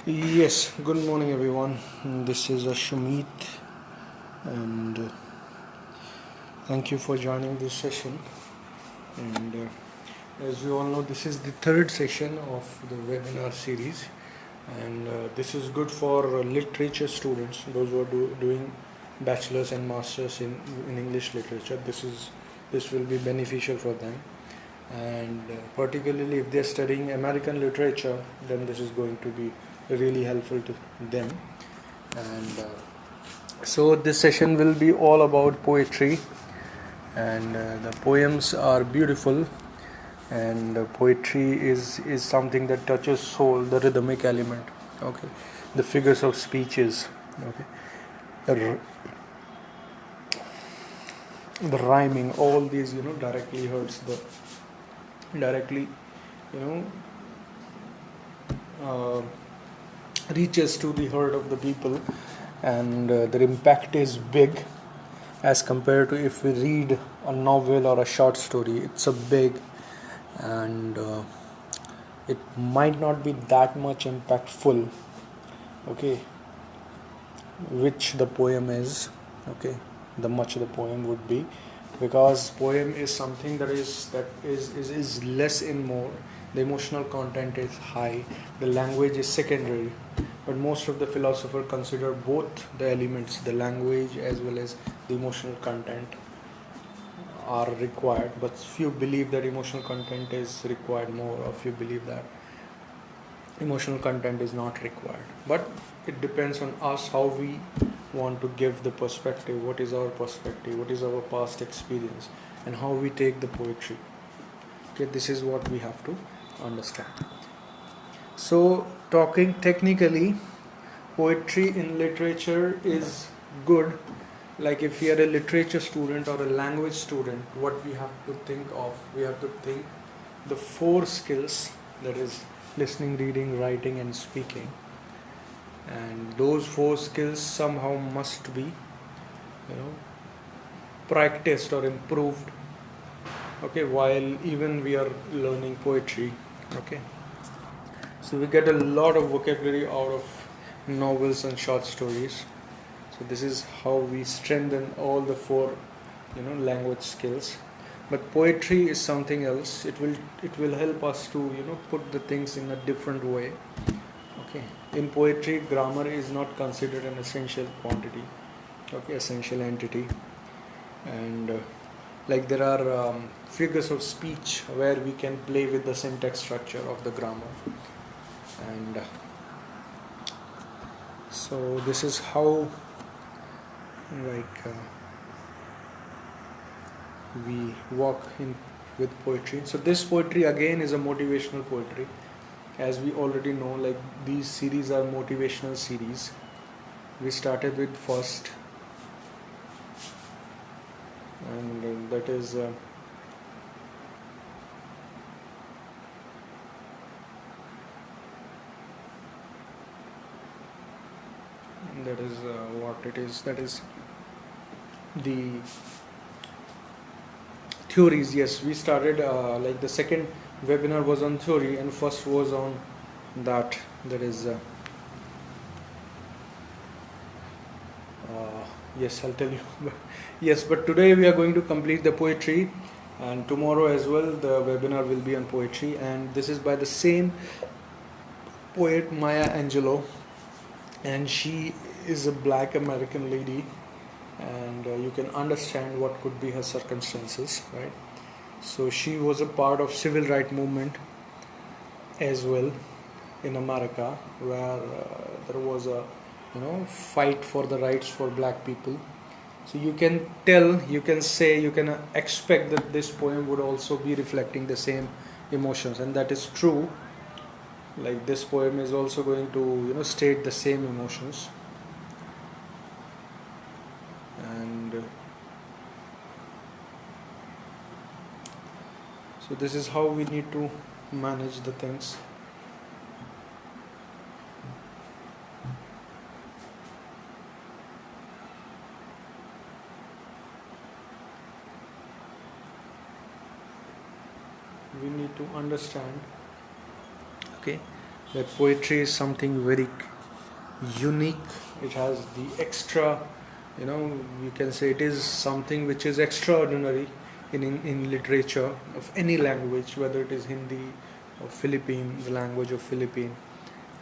Yes, good morning everyone. This is Shumit, and thank you for joining this session. And as you all know, this is the third session of the webinar series, and this is good for literature students, those who are doing bachelor's and masters in English literature. This will be beneficial for them, and particularly if they're studying American literature, then this is going to be really helpful to them. And so this session will be all about poetry, and the poems are beautiful, and poetry is something that touches soul, the rhythmic element, okay, the figures of speeches, okay, the, the rhyming, all these directly hurts the directly you know uh, reaches to the heart of the people, and their impact is big as compared to if we read a novel or a short story. It's a big, and it might not be that much impactful, okay, which the poem is, okay, the much the poem would be, because poem is something that is less in more. The emotional content is high, the language is secondary, but most of the philosophers consider both the elements, the language as well as the emotional content, are required. But few believe that emotional content is required more, or few believe that emotional content is not required. But it depends on us how we want to give the perspective, what is our perspective, what is our past experience, and how we take the poetry. Okay, this is what we have to understand. So talking technically, poetry in literature is good. Like if we are a literature student or a language student, what we have to think of, we have to think the four skills, that is listening, reading, writing and speaking, and those four skills somehow must be practiced or improved, okay, while even we are learning poetry, okay. So we get a lot of vocabulary out of novels and short stories. So this is how we strengthen all the four language skills. But poetry is something else. It will help us to put the things in a different way, okay. In poetry, grammar is not considered an essential quantity, okay, essential entity. And like there are figures of speech where we can play with the syntax structure of the grammar. And so this is how, like we walk in with poetry. So this poetry again is a motivational poetry, as we already know. Like these series are motivational series. We started with first, and that is what it is. That is the theories. Yes, we started like the second webinar was on theory, and first was on that. That is yes, I'll tell you. Yes, but today we are going to complete the poetry, and tomorrow as well the webinar will be on poetry, and this is by the same poet, Maya Angelou, and she is a black American lady, and you can understand what could be her circumstances, right? So she was a part of civil rights movement as well in America, where there was a fight for the rights for black people. So you can tell, you can say, you can expect that this poem would also be reflecting the same emotions, and that is true. Like this poem is also going to state the same emotions, and so this is how we need to manage the things. We need to understand, okay. that poetry is something very unique. It has the extra, you can say it is something which is extraordinary in literature of any language, whether it is Hindi or Philippine, the language of Philippine,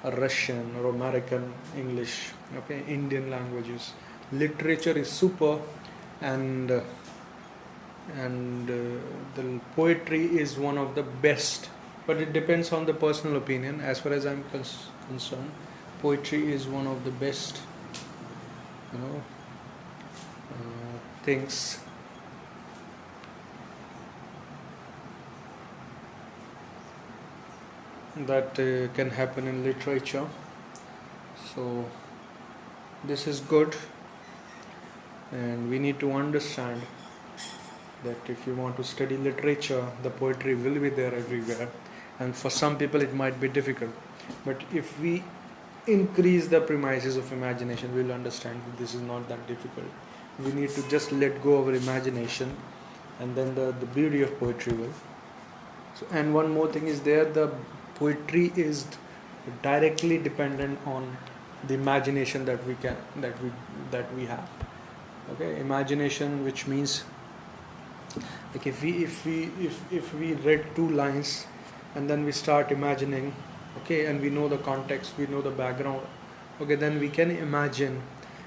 or Russian or American English, okay, Indian languages. Literature is super, and the poetry is one of the best, but it depends on the personal opinion. As far as I'm concerned, poetry is one of the best, you know things that can happen in literature. So this is good, and we need to understand that if you want to study literature, the poetry will be there everywhere, and for some people it might be difficult, but if we increase the premises of imagination, we will understand that this is not that difficult. We need to just let go of our imagination, and then the beauty of poetry will. So, and one more thing is there, the poetry is directly dependent on the imagination that we have. Okay, imagination, which means, like, if we read two lines and then we start imagining, okay, and we know the context, we know the background, okay, then we can imagine,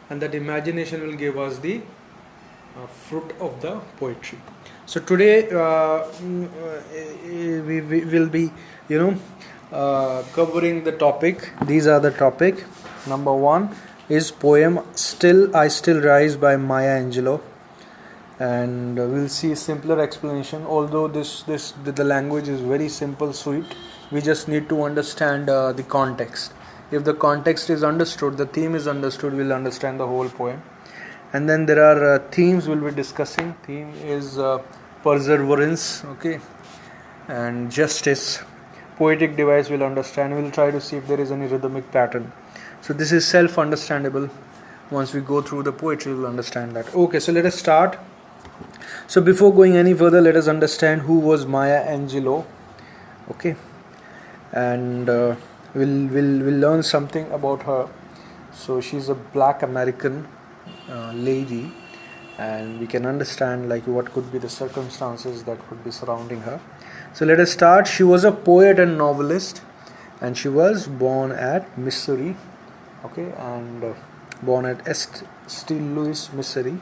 and that imagination will give us the fruit of the poetry. So today we will be, covering the topic. These are the topic. Number one is poem I Still Rise by Maya Angelou, and we'll see a simpler explanation. Although the language is very simple, sweet, we just need to understand the context. If the context is understood, the theme is understood, we'll understand the whole poem. And then there are themes we'll be discussing. Theme is perseverance, okay, and justice. Poetic device we'll understand. We'll try to see if there is any rhythmic pattern. So this is self-understandable. Once we go through the poetry, we'll understand that. Okay, so let us start. So before going any further, let us understand who was Maya Angelou. Okay, and we'll learn something about her. So she's a Black American lady, and we can understand like what could be the circumstances that could be surrounding her. So let us start. She was a poet and novelist, and she was born at Missouri, okay, and born at St. Louis, Missouri,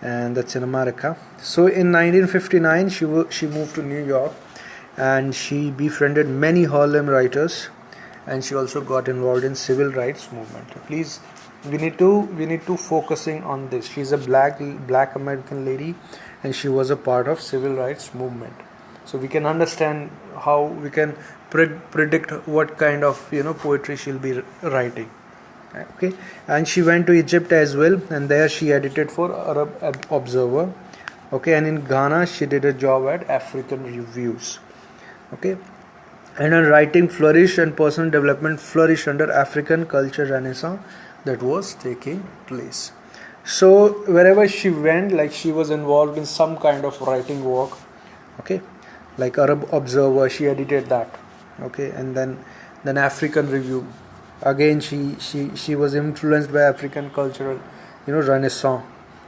and that's in America. So in 1959 she moved to New York, and she befriended many Harlem writers, and she also got involved in civil rights movement. Please, we need to focusing on this. She's a black American lady, and she was a part of civil rights movement. So we can understand how we can predict what kind of poetry she'll be writing. Okay, and she went to Egypt as well, and there she edited for Arab Observer. Okay, and in Ghana she did a job at African Reviews. Okay, and her writing flourished and personal development flourished under African culture renaissance that was taking place. So wherever she went, like, she was involved in some kind of writing work. Okay, like Arab Observer, she edited that. Okay, and then African Review. Again, she was influenced by African cultural, renaissance.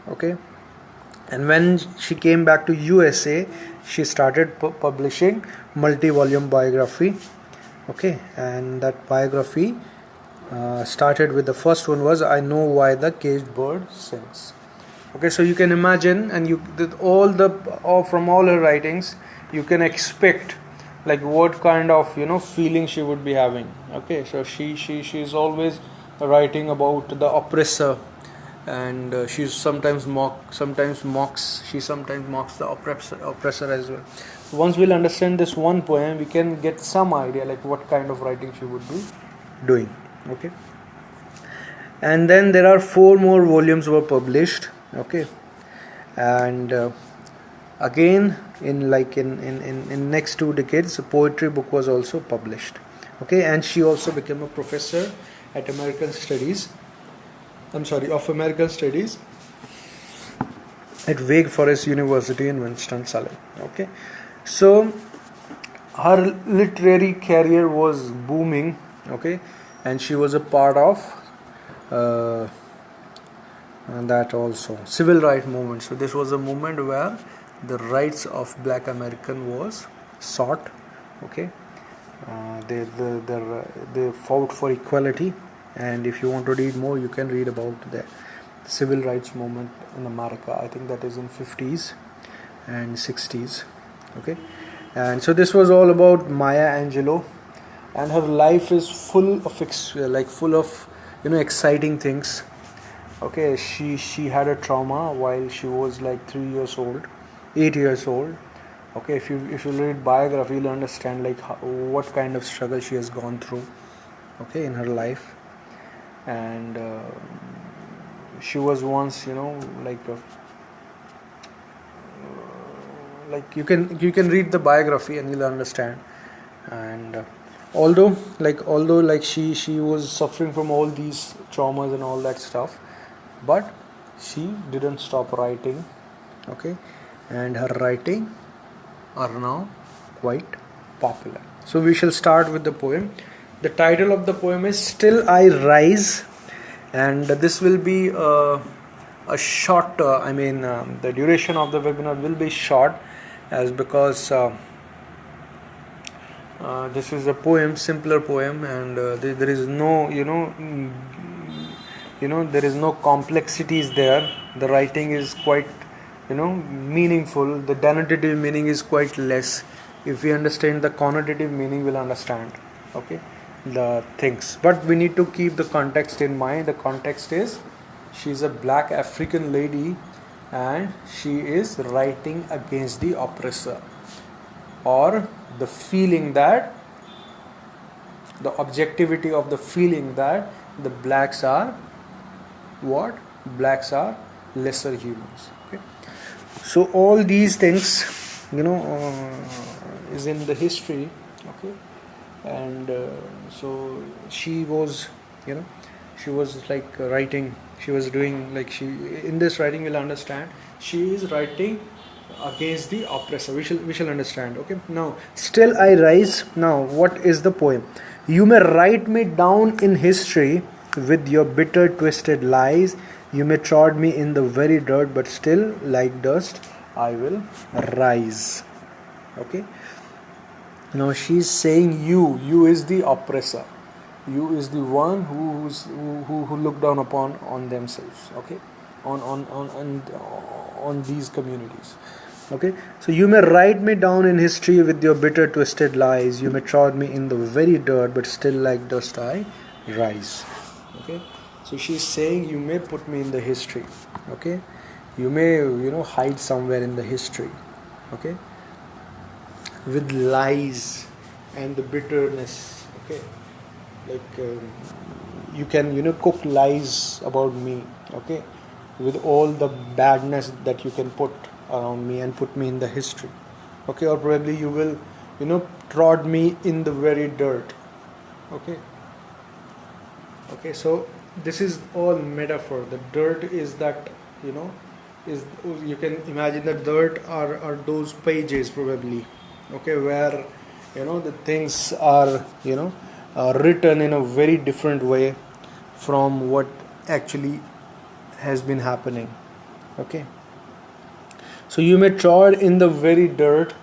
Okay, and when she came back to USA, she started publishing multi-volume biography. Okay, and that biography started with, the first one was I Know Why the Caged Bird Sings. Okay, so you can imagine, and from all her writings, you can expect like what kind of feeling she would be having. Okay, so she's always writing about the oppressor, and she sometimes mocks the oppressor as well. Once we'll understand this one poem, we can get some idea like what kind of writing she would be doing. Okay, and then there are 4 more volumes were published. Okay, and again in next 2 decades, a poetry book was also published. Okay, and she also became a professor at American Studies at Wake Forest University in Winston-Salem. Okay, so her literary career was booming. okay, and she was a part of uh, that also civil rights movement. So this was a movement where the rights of black American was sought, okay. They fought for equality, and if you want to read more, you can read about the civil rights movement in America. I think that is in 50s and 60s, okay. And so this was all about Maya Angelou, and her life is full of full of exciting things. Okay, she had a trauma while she was like 3 years old, 8 years old. Okay, if you read biography, you'll understand like what kind of struggle she has gone through, okay, in her life. And she was once like you can read the biography and you'll understand. And although she was suffering from all these traumas and all that stuff, but she didn't stop writing, okay, and her writing are now quite popular. So we shall start with the poem. The title of the poem is Still I Rise, and this will be a short the duration of the webinar will be short, as because this is a poem, simpler poem, and there is no there is no complexities there. The writing is quite meaningful. The denotative meaning is quite less. If we understand the connotative meaning, we'll understand, okay, the things. But we need to keep the context in mind. The context is she's a black African lady and she is writing against the oppressor, or the feeling that the objectivity of the feeling that the blacks are lesser humans, okay. So all these things is in the history, okay. And so she was she was like writing, she was doing like she in this writing you'll understand she is writing against the oppressor. We shall understand, okay. Now, still I rise. Now, what is the poem? You may write me down in history with your bitter twisted lies. You may trod me in the very dirt, but still like dust I will rise, okay. Now she's saying you is the oppressor, you is the one who look down upon on themselves, okay, on these communities, okay. So you may write me down in history with your bitter twisted lies. You may trod me in the very dirt, but still like dust I rise, okay. So she's saying you may put me in the history, okay, you may hide somewhere in the history, okay, with lies and the bitterness, okay, like you can cook lies about me, okay, with all the badness that you can put around me and put me in the history, okay. Or probably you will trod me in the very dirt, okay. So this is all metaphor. The dirt is that is, you can imagine the dirt are those pages probably, okay, where the things are written in a very different way from what actually has been happening, okay. So you may trod in the very dirt,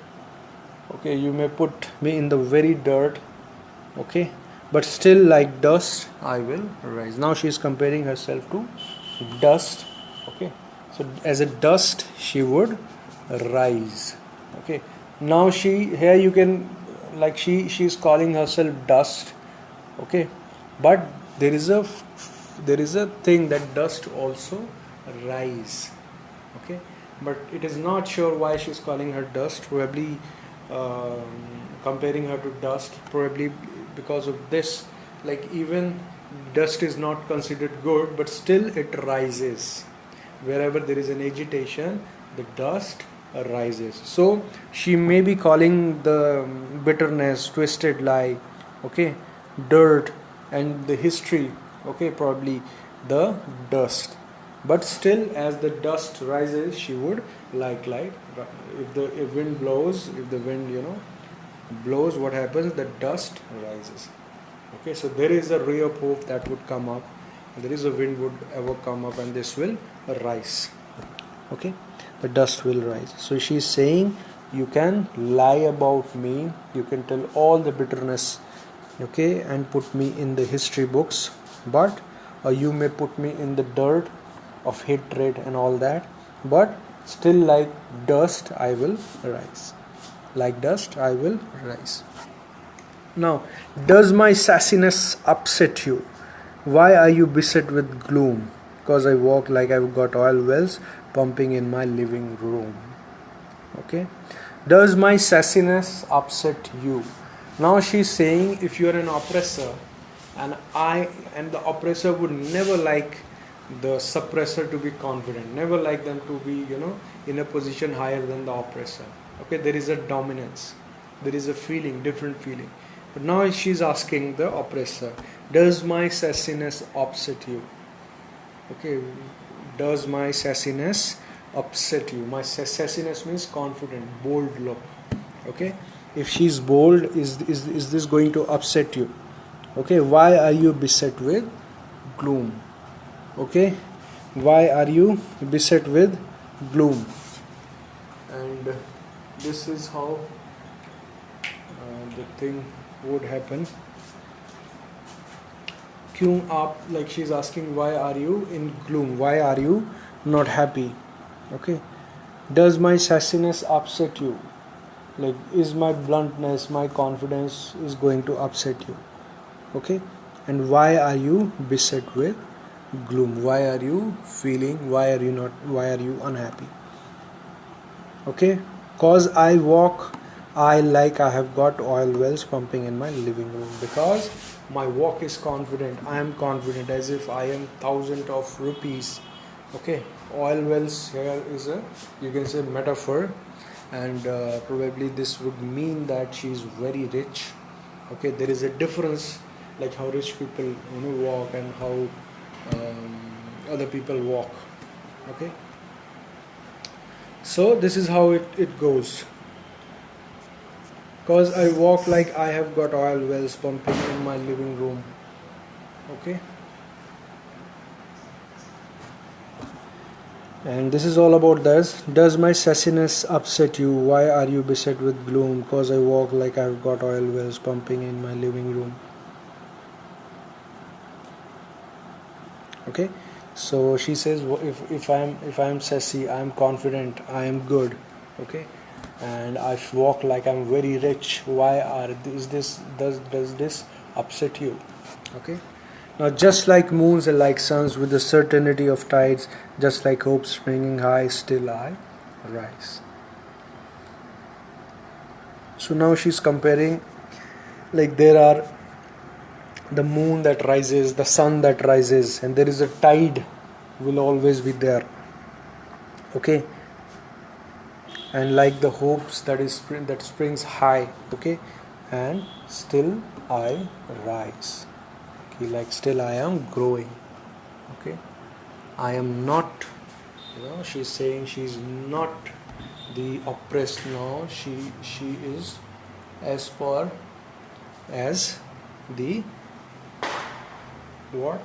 okay, you may put me in the very dirt, okay, but still like dust I will rise. Now she is comparing herself to dust, okay. So as a dust she would rise, okay. Now here you can like she is calling herself dust, okay, but there is a thing that dust also rise, okay. But it is not sure why she is calling her dust, probably comparing her to dust, probably because of this, like even dust is not considered good, but still it rises. Wherever there is an agitation, the dust rises. So she may be calling the bitterness, twisted lie, okay, dirt, and the history, okay, probably the dust. But still, as the dust rises, she would like if the wind blows, if the wind blows, what happens? The dust rises. Okay, so there is a ray of hope that would come up, and there is a wind would ever come up, and this will rise. Okay, the dust will rise. So she is saying, you can lie about me, you can tell all the bitterness, okay, and put me in the history books, but you may put me in the dirt of hatred and all that, but still like dust I will rise. Like dust I will rise. Now, does my sassiness upset you? Why are you beset with gloom? Because I walk like I've got oil wells pumping in my living room. Okay. Does my sassiness upset you? Now she's saying, if you're an oppressor, and the oppressor would never like the suppressor to be confident, never like them to be, in a position higher than the oppressor. Okay, there is a dominance, there is a feeling, different feeling. But now she's asking the oppressor, does my sassiness upset you? Okay, does my sassiness upset you? My sassiness means confident, bold look. Okay, if she's bold, is this going to upset you? Okay, why are you beset with gloom? Okay, why are you beset with gloom? And this is how the thing would happen. Kyun aap, like she's asking, why are you in gloom? Why are you not happy? Okay, does my sassiness upset you? Like, is my bluntness, my confidence is going to upset you? Okay, and why are you beset with gloom? Why are you feeling? Why are you unhappy? Okay, cause I walk, I like I have got oil wells pumping in my living room, because my walk is confident. I am confident as if I am thousands of rupees. Okay, oil wells here is a, you can say, metaphor, and probably this would mean that she is very rich. Okay, there is a difference, like how rich people walk and how other people walk. Okay, so this is how it goes. Because I walk like I have got oil wells pumping in my living room. Okay, and this is all about this. Does my sassiness upset you? Why are you beset with gloom? Because I walk like I've got oil wells pumping in my living room. Okay, so she says, if I'm sassy, I'm confident, I am good. Okay, and I walk like I'm very rich. Why does this upset you? Okay, now just like moons and like suns, with the certainty of tides, just like hope springing high, still I rise. So now she's comparing, like there are the moon that rises, the sun that rises, and there is a tide will always be there. Okay, and like the hopes that springs high. Okay, and still I rise. Okay, like still I am growing. Okay, I am not, she's saying she's not the oppressed now. She is as far as the what?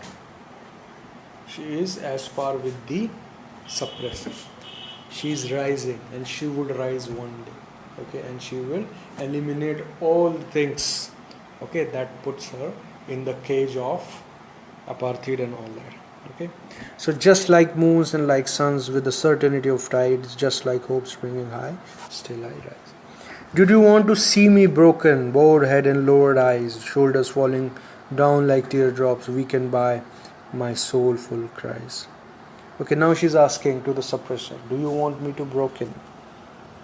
She is as far with the suppressor. She is rising, and she would rise one day. Okay, and she will eliminate all things. Okay, that puts her in the cage of apartheid and all that. Okay, so just like moons and like suns, with the certainty of tides, just like hope springing high, still I rise. Did you want to see me broken, bowed head and lowered eyes, shoulders falling down like teardrops, weakened by my soulful cries? Okay, now she's asking to the suppressor, do you want me to broken?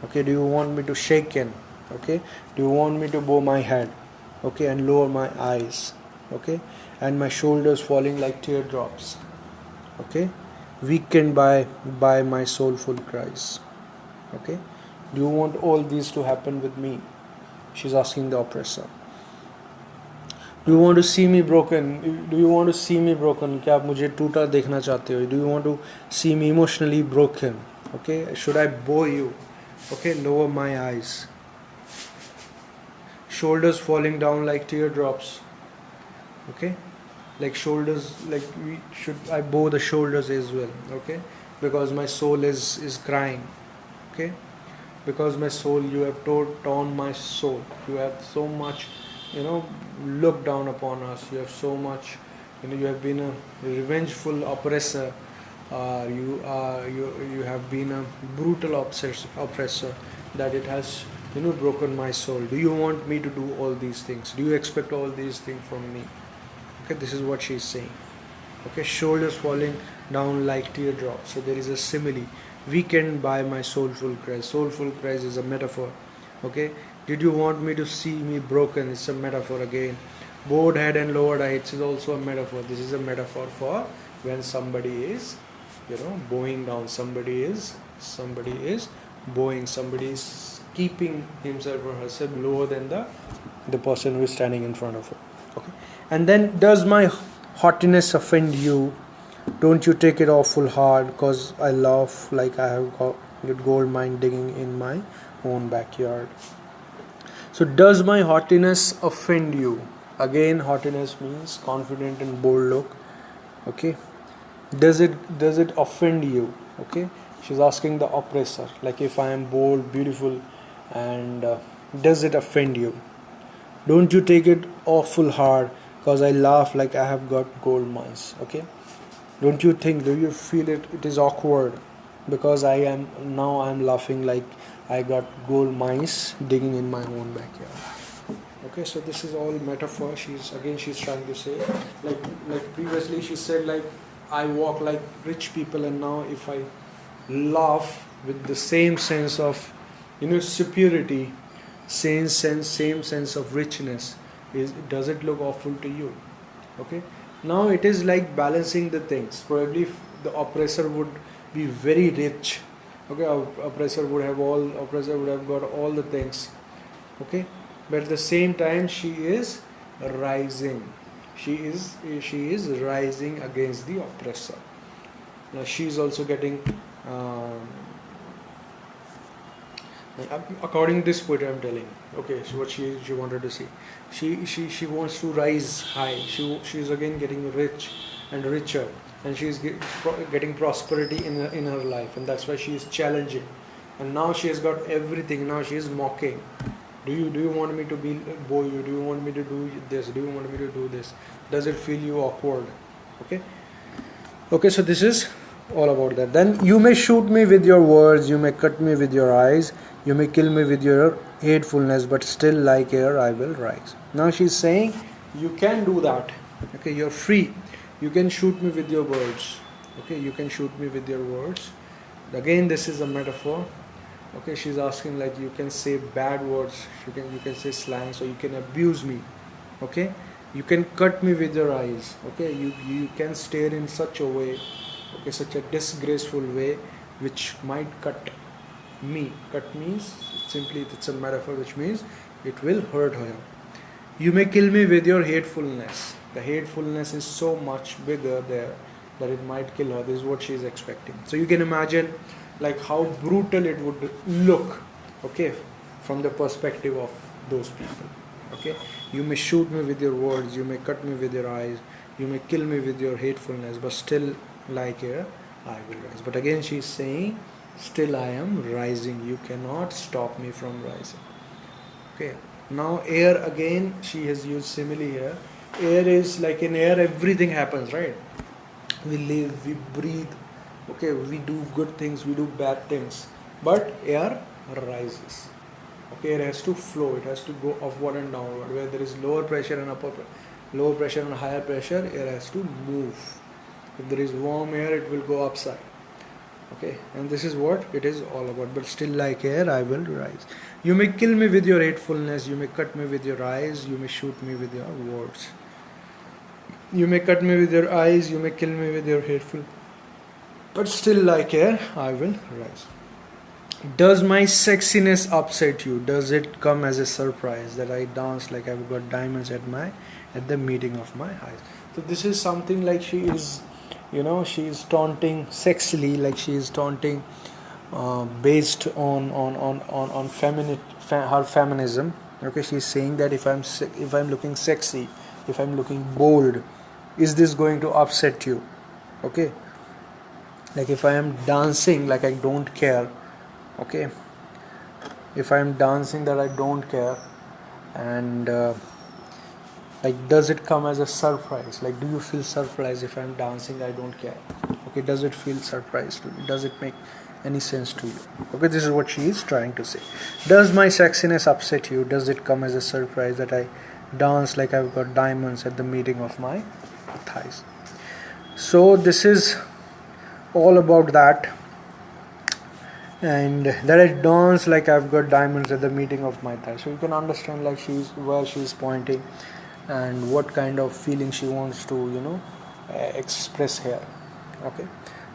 Okay, do you want me to shaken? Okay, do you want me to bow my head? Okay, and lower my eyes? Okay, and my shoulders falling like teardrops? Okay, weakened by my soulful cries? Okay, do you want all these to happen with me? She's asking the oppressor. Do you want to see me broken? Do you want to see me broken? क्या आप मुझे टूटा देखना चाहते हो? Do you want to see me emotionally broken? Okay, should I bore you? Okay, lower my eyes. Shoulders falling down like teardrops. Okay, like shoulders, like we should, I bow the shoulders as well. Okay, because my soul is crying. Okay, because my soul, you have torn my soul, you have so much, looked down upon us, you have so much, you have been a revengeful oppressor, you have been a brutal oppressor, that it has broken my soul. Do you want me to do all these things? Do you expect all these things from me? Okay, this is what she is saying. Okay, shoulders falling down like teardrops. So there is a simile. Weakened by my soulful cries. Soulful cries is a metaphor. Okay, did you want me to see me broken? It's a metaphor again. Bowed head and lowered heights is also a metaphor. This is a metaphor for when somebody is, bowing down. Somebody is bowing. Somebody is keeping himself or herself lower than the person who is standing in front of her. Okay, and then, does my haughtiness offend you? Don't you take it awful hard, cause I laugh like I have got gold mine digging in my own backyard. So does my haughtiness offend you? Again, haughtiness means confident and bold look. Okay, does it offend you? Okay, she's asking the oppressor, like, if I am bold, beautiful, and does it offend you? Don't you take it awful hard, cause I laugh like I have got gold mines. Okay, do you feel it is awkward because I'm laughing like I got gold mines digging in my own backyard. Okay, so this is all metaphor. She's trying to say, like previously she said, like, I walk like rich people, and now if I laugh with the same sense of superiority, same sense of richness, does it look awful to you? Okay, now it is like balancing the things. Probably if the oppressor would be very rich, okay, oppressor would have got all the things. Okay, but at the same time she is rising. She is rising against the oppressor. Now she is also getting according to this poetry I'm telling. Okay, so what she wanted to say, she wants to rise high. She is again getting rich and richer, and she is getting prosperity in her life, and that's why she is challenging. And now she has got everything. Now she is mocking. Do you want me to bow you? Do you want me to do this? Do you want me to do this? Does it feel you awkward? Okay, so this is all about that. Then, you may shoot me with your words, you may cut me with your eyes, you may kill me with your hatefulness, but still like air I will rise. Now she's saying, you can do that. Okay, you're free. You can shoot me with your words. Okay, you can shoot me with your words. Again, this is a metaphor. Okay, she's asking, like, you can say bad words, you can say slang, so you can abuse me. Okay, you can cut me with your eyes. Okay, you can stare in such a way, okay, such a disgraceful way, which might cut me. Cut means simply, it's a metaphor, which means it will hurt her. You may kill me with your hatefulness. The hatefulness is so much bigger there that it might kill her. This is what she is expecting. So you can imagine, like, how brutal it would look, okay, from the perspective of those people. Okay, you may shoot me with your words, you may cut me with your eyes, you may kill me with your hatefulness, but still like air I will rise. But again she is saying, still I am rising. You cannot stop me from rising. Okay, now air, again she has used simile here. Air is like, in air everything happens, right? We live, we breathe. Okay, we do good things, we do bad things, but air rises. Okay, air has to flow, it has to go upward and downward. Where there is lower pressure and lower pressure and higher pressure, air has to move. If there is warm air, it will go upside. Okay, and this is what it is all about. But still like air I will rise. You may kill me with your hatefulness, you may cut me with your eyes, you may shoot me with your words. You may cut me with your eyes, you may kill me with your hateful, but still like air I will rise. Does my sexiness upset you? Does it come as a surprise that I dance like I've got diamonds at the meeting of my eyes? So this is something like she is, she is taunting sexily, like she is taunting based on her feminism. Okay, she's saying that if I'm looking sexy, if I'm looking bold, is this going to upset you? Okay, like if I am dancing like I don't care, okay, if I am dancing that I don't care, and like, does it come as a surprise? Like, do you feel surprised if I'm dancing I don't care? Okay, does it feel surprise to you? Does it make any sense to you? Okay, this is what she is trying to say. Does my sexiness upset you? Does it come as a surprise that I dance like I've got diamonds at the meeting of my thighs? So this is all about that, and that I dance like I've got diamonds at the meeting of my thighs. So you can understand like she's pointing and what kind of feeling she wants to express here. Okay,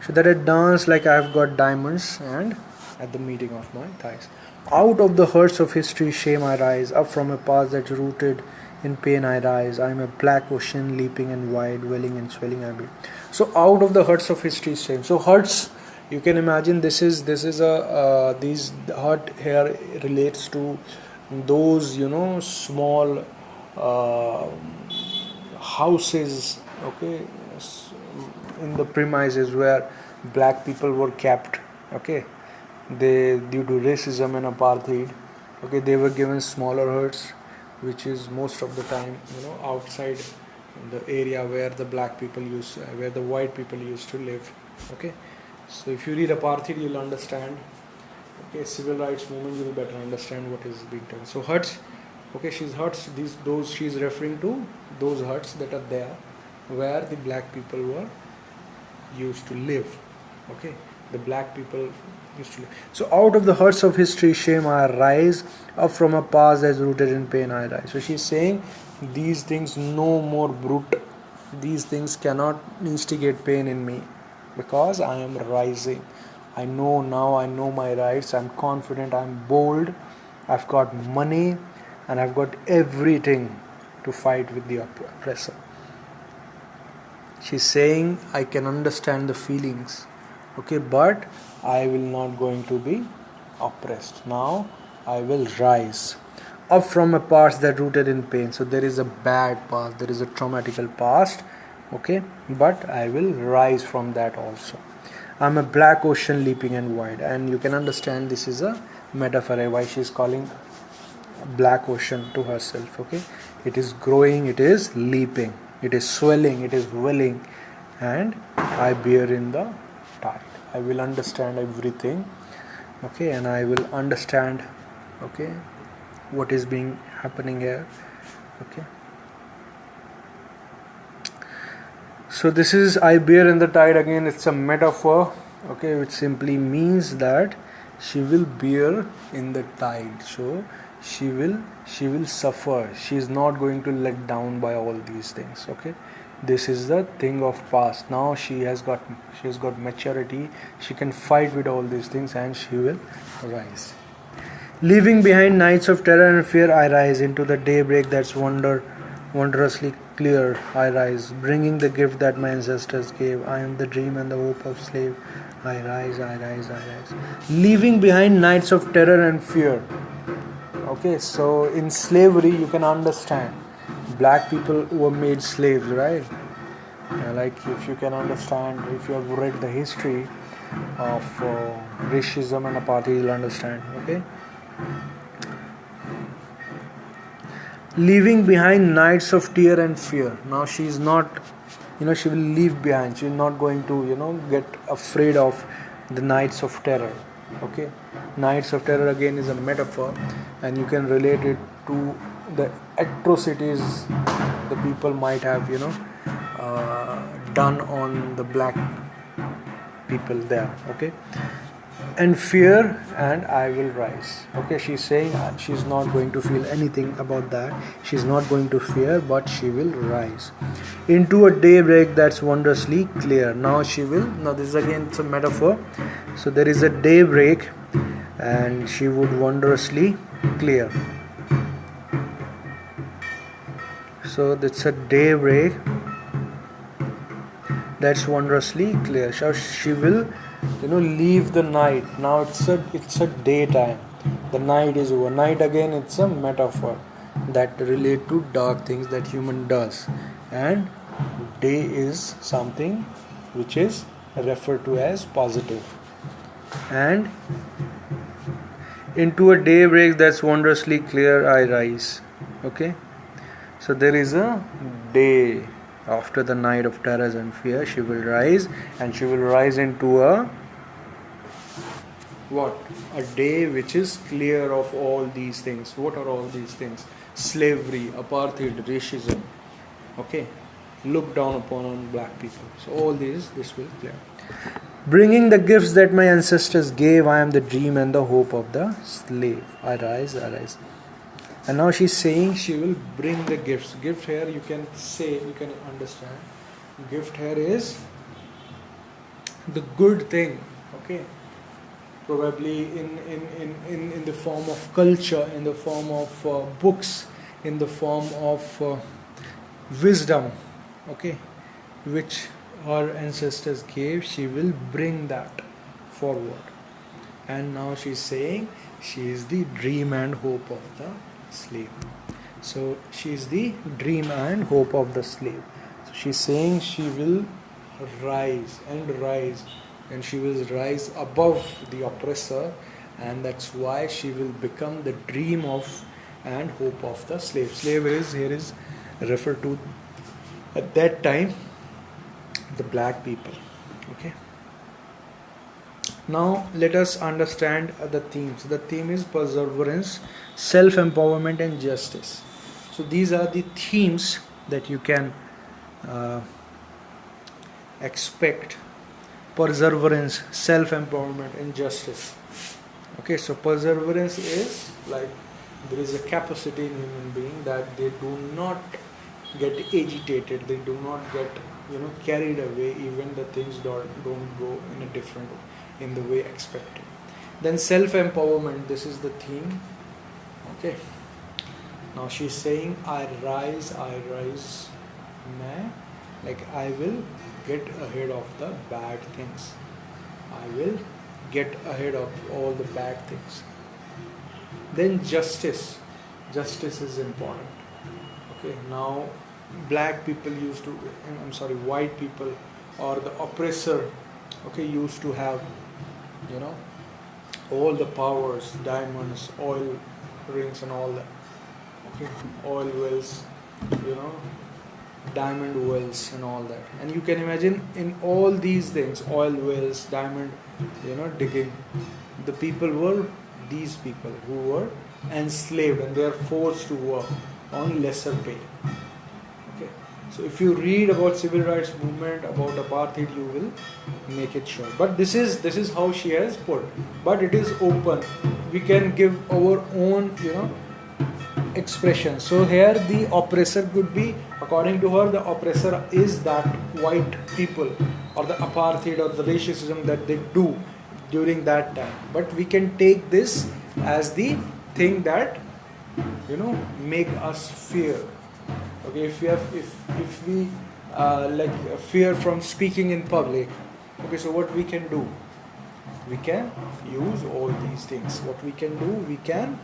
so that I dance like I've got diamonds and at the meeting of my thighs. Out of the hurts of history shame I rise, up from a past that's rooted in pain I rise. I am a black ocean leaping and wide, welling and swelling I be. So out of the hurts of history shame. So hurts, you can imagine this is a these hurt here relates to those small houses, okay, in the premises where black people were kept, okay, they, due to racism and apartheid, okay, they were given smaller huts, which is most of the time outside the area where the black people used, where the white people used to live. Okay, so if you read apartheid, you'll understand. Okay, civil rights movement, you will better understand what is being done. So huts, okay, she's referring to those huts that are there where the black people were used to live. Okay, the black people used to live. So out of the hurts of history shame I rise, up from a past that's rooted in pain I rise. So she's saying these things no more brute, these things cannot instigate pain in me, because I am rising. I know now, I know my rights, I'm confident, I'm bold, I've got money, and I've got everything to fight with the oppressor. She's saying I can understand the feelings, okay, but I will not going to be oppressed. Now I will rise up from a past that rooted in pain. So there is a bad past, there is a traumatical past, okay, but I will rise from that also. I'm a black ocean leaping and wide, and you can understand this is a metaphor why she is calling black ocean to herself. Okay, it is growing, it is leaping, it is swelling, it is welling, and I bear in the tide. I will understand everything, okay, and I will understand, okay, what is being happening here. Okay, so this is I bear in the tide. Again, it's a metaphor, okay, which simply means that she will bear in the tide. So she will suffer. She is not going to let down by all these things. Okay, this is the thing of past. Now she has got maturity. She can fight with all these things, and she will rise. Leaving behind nights of terror and fear, I rise into the daybreak that's wondrously clear. I rise, bringing the gift that my ancestors gave. I am the dream and the hope of slave. I rise, I rise, I rise. Leaving behind nights of terror and fear. Okay, so in slavery, you can understand black people were made slaves, right? Like if you can understand, if you have read the history of racism and apartheid, you'll understand. Okay. Leaving behind nights of tear and fear. Now she is not, she will leave behind. She is not going to, get afraid of the nights of terror. Okay, nights of terror again is a metaphor, and you can relate it to the atrocities the people might have, done on the black people there. Okay. And fear, and I will rise. Okay, she's saying she's not going to feel anything about that. She's not going to fear, but she will rise into a daybreak that's wondrously clear. Now she will. Now this is again, it's a metaphor. So there is a daybreak, and she would wondrously clear. So that's a daybreak that's wondrously clear. So she will leave the night. Now it's a daytime. The night is over. Night again, it's a metaphor. that relate to dark things that human does, and day is something which is referred to as positive. And into a daybreak that's wondrously clear I rise. Okay, so there is a day after the night of terrors and fear. She will rise, and she will rise into a what? A day which is clear of all these things. What are all these things? Slavery, apartheid, racism. Okay, look down upon on black people. So all this will clear. Bringing the gifts that my ancestors gave, I am the dream and the hope of the slave. I rise, I rise. And now she's saying she will bring the gifts. Gift here, you can say, you can understand. Gift here is the good thing. Okay. Probably in the form of culture, in the form of books, in the form of wisdom. Okay. Which her ancestors gave, she will bring that forward. And now she's saying she is the dream and hope of the slave. So she is the dream and hope of the slave. So she's saying she will rise, and she will rise above the oppressor, and that's why she will become the dream of and hope of the slave. Slave is referred to at that time the black people. Okay. Now let us understand the themes. The theme is perseverance, self-empowerment, and justice. So these are the themes that you can expect: perseverance, self-empowerment, and justice. Okay, so perseverance is like there is a capacity in human being that they do not get agitated, they do not get carried away even the things don't go in a different way, in the way expected. Then self-empowerment, this is the theme. Okay, now she's saying I rise, like I will get ahead of the bad things, I will get ahead of all the bad things. Then justice is important. Okay, now black people white people or the oppressor, okay, used to have all the powers, diamonds, oil rings and all that. Okay, oil wells, diamond wells and all that. And you can imagine in all these things, oil wells, diamond, digging, the people were these people who were enslaved, and they are forced to work on lesser pay. Okay, so if you read about civil rights movement, about apartheid, you will make it sure. But this is how she has put. But it is open. We can give our own expression. So here the oppressor could be, according to her, the oppressor is that white people or the apartheid or the racism that they do during that time. But we can take this as the thing that make us fear. Okay, if we fear from speaking in public. Okay, so what we can do? We can use all these things. What we can do? We can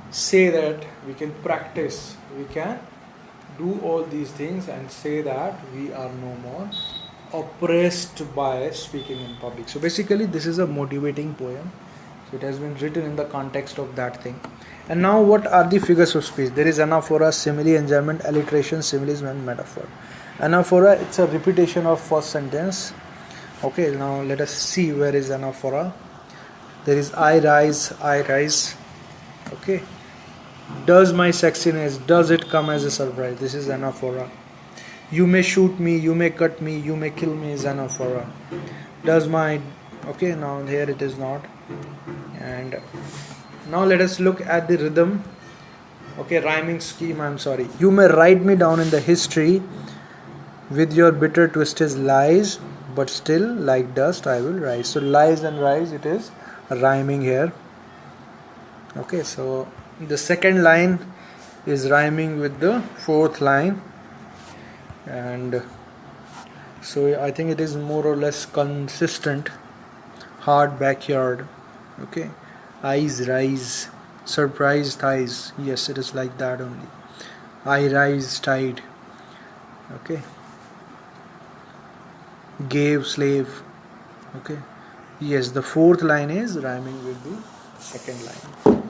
say that, we can practice, we can do all these things and say that we are no more oppressed by speaking in public. So basically this is a motivating poem. So it has been written in the context of that thing. And now what are the figures of speech? There is anaphora, simile, enjambment, alliteration, similes, and metaphor. Anaphora, it's a repetition of first sentence. Okay, now let us see where is anaphora. There is I rise. Okay, does my sexiness, does it come as a surprise? This is anaphora. You may shoot me, you may cut me, you may kill me is anaphora. Does my, okay, now here it is not. And now let us look at the rhythm. Okay, rhyming scheme, You may write me down in the history with your bitter twisted lies, but still like dust I will rise. So lies and rise, it is rhyming here. Okay, so the second line is rhyming with the fourth line, and so I think it is more or less consistent. Hard backyard. Okay, eyes rise. Surprise thighs. Yes, it is like that only. I rise tide. Okay. Gave slave. Okay. Yes, the fourth line is rhyming with the second line.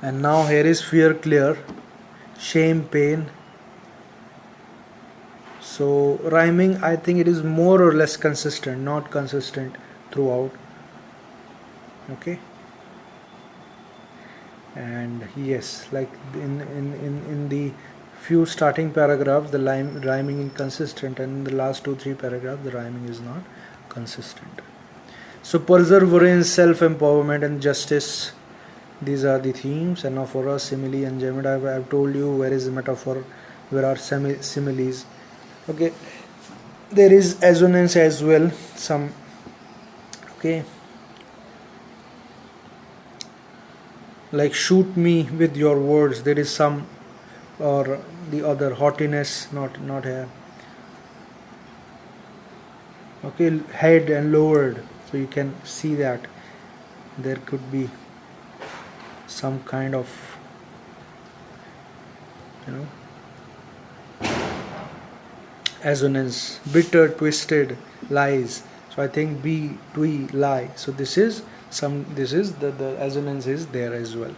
And now here is fear clear. Shame pain. So rhyming, I think it is more or less consistent, not consistent throughout. Okay. And yes, like in the few starting paragraphs the rhyming inconsistent, and in the last 2-3 paragraphs the rhyming is not consistent. So perseverance, self-empowerment and justice, these are the themes. And now for us, simile and enjoyment. I've told you where is the metaphor, where are similes. Okay, there is assonance as well, some. Okay, like shoot me with your words, there is some, or the other, haughtiness, not here. Okay, head and lowered, so you can see that there could be some kind of, you know, assonance. Bitter, twisted, lies. So I think be, twi, lie. So this is the assonance is there as well.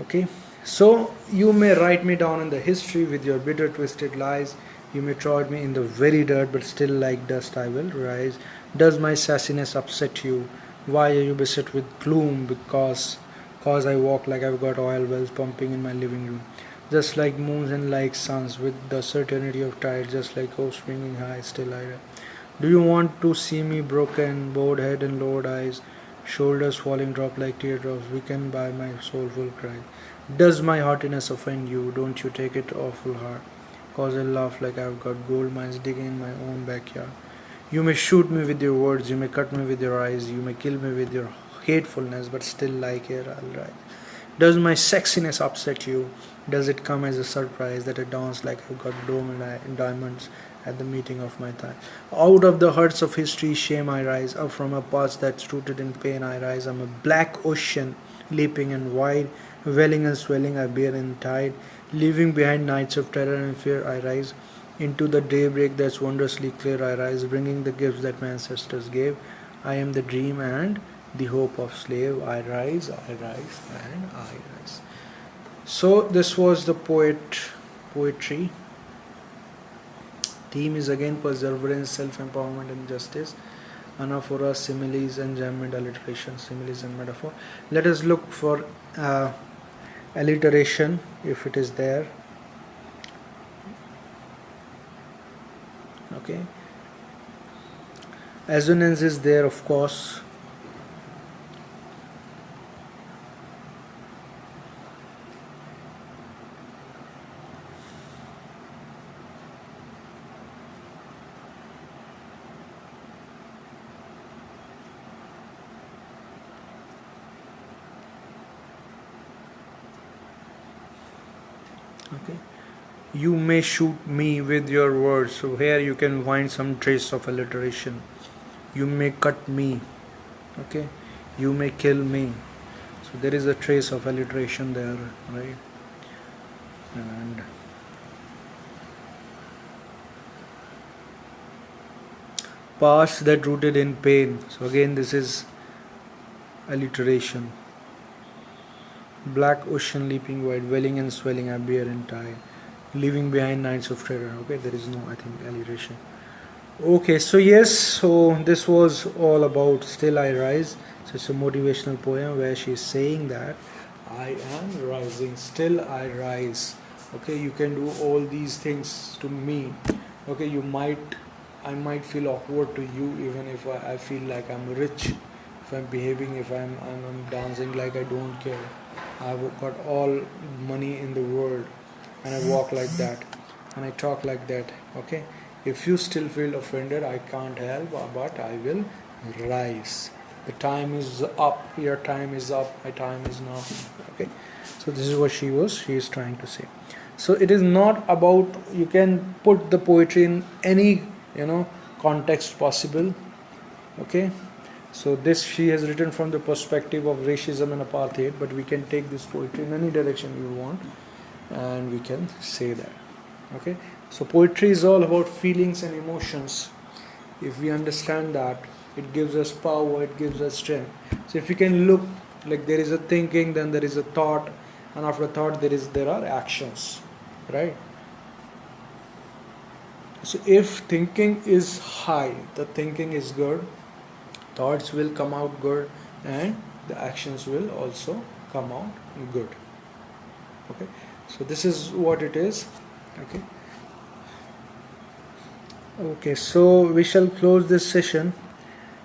Okay, so you may write me down in the history with your bitter, twisted lies. You may trod me in the very dirt, but still like dust I will rise. Does my sassiness upset you? Why are you beset with gloom? Cause I walk like I've got oil wells pumping in my living room. Just like moons and like suns, with the certainty of tide, just like hope springing high, still I rise. Do you want to see me broken, bowed head and lowered eyes, shoulders falling drop like teardrops, weakened by my soulful cry? Does my haughtiness offend you? Don't you take it awful hard? Cause I laugh like I've got gold mines digging in my own backyard. You may shoot me with your words, you may cut me with your eyes, you may kill me with your hatefulness, but still like here I'll rise. Does my sexiness upset you? Does it come as a surprise that I dance like I've got diamonds at the meeting of my thigh? Out of the hearts of history, shame I rise. Up from a past that's rooted in pain I rise. I'm a black ocean, leaping and wide, welling and swelling I bear in tide. Leaving behind nights of terror and fear I rise. Into the daybreak that's wondrously clear I rise, bringing the gifts that my ancestors gave. I am the dream and the hope of slave. I rise, and I rise. So this was the poetry. Theme is again perseverance, self-empowerment and justice. Anaphora, similes, enjambment, alliteration, similes and metaphor. Let us look for alliteration if it is there. Okay. Assonance is there, of course. Okay, you may shoot me with your words, so here you can find some trace of alliteration. You may cut me, okay, you may kill me, so there is a trace of alliteration there, right? And past that rooted in pain, so again this is alliteration. Black ocean leaping wide, welling and swelling I bear in tide, leaving behind nights of terror. Okay, there is no, I think, alliteration. Okay, so yes, so this was all about Still I Rise. So it's a motivational poem where she's saying that I am rising, still I rise. Okay, you can do all these things to me. Okay, I might feel awkward to you even if I feel like I'm rich, if I'm behaving, if I'm dancing like I don't care. I've got all money in the world and I walk like that and I talk like that. Okay, if you still feel offended, I can't help but I will rise. The time is up, your time is up, my time is now. Okay, so this is what she is trying to say. So it is not about, you can put the poetry in any context possible. Okay, So this she has written from the perspective of racism and apartheid, but we can take this poetry in any direction we want, and we can say that. Okay, so poetry is all about feelings and emotions. If we understand that, it gives us power, it gives us strength. So if you can look, like there is a thinking, then there is a thought, and after thought there are actions, right? So if thinking is high, the thinking is good, thoughts will come out good, and the actions will also come out good. Okay, so this is what it is. Okay. Okay, so we shall close this session,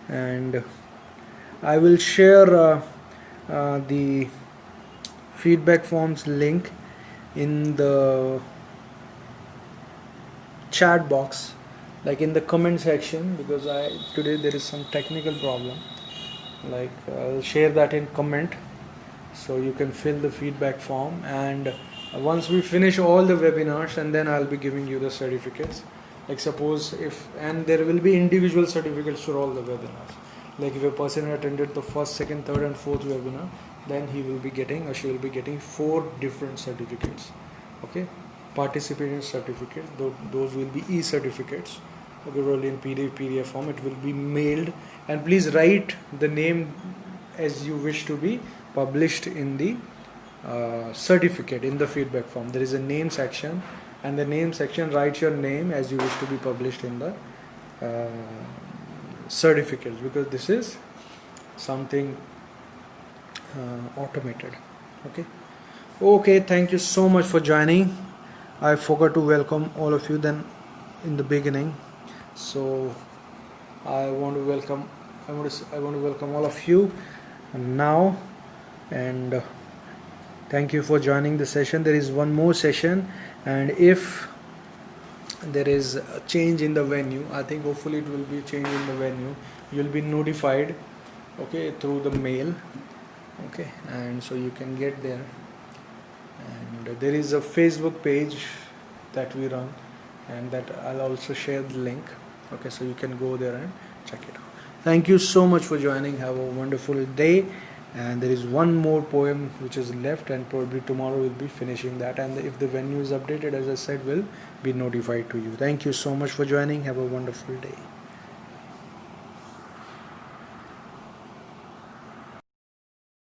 and I will share the feedback forms link in the chat box, like in the comment section, because today there is some technical problem. Like I'll share that in comment, so you can fill the feedback form, and once we finish all the webinars, and then I'll be giving you the certificates. Like suppose and there will be individual certificates for all the webinars. Like if a person attended the first, second, third and fourth webinar, then he will be getting or she will be getting 4 different certificates. Okay, participation certificates, those will be e-certificates. Okay, really in PDF form, it will be mailed, and please write the name as you wish to be published in the certificate in the feedback form. There is a name section, and the name section, write your name as you wish to be published in the certificates, because this is something automated. Okay, thank you so much for joining. I forgot to welcome all of you then in the beginning, so I want to welcome all of you now, and thank you for joining the session. There is one more session, and if there is a change in the venue, I think hopefully it will be a change in the venue, you will be notified, okay, through the mail. Okay, and so you can get there, and there is a Facebook page that we run, and that I'll also share the link. Okay, so you can go there and check it out. Thank you so much for joining. Have a wonderful day. And there is one more poem which is left, and probably tomorrow we'll be finishing that, and if the venue is updated, as I said, will be notified to you. Thank you so much for joining. Have a wonderful day.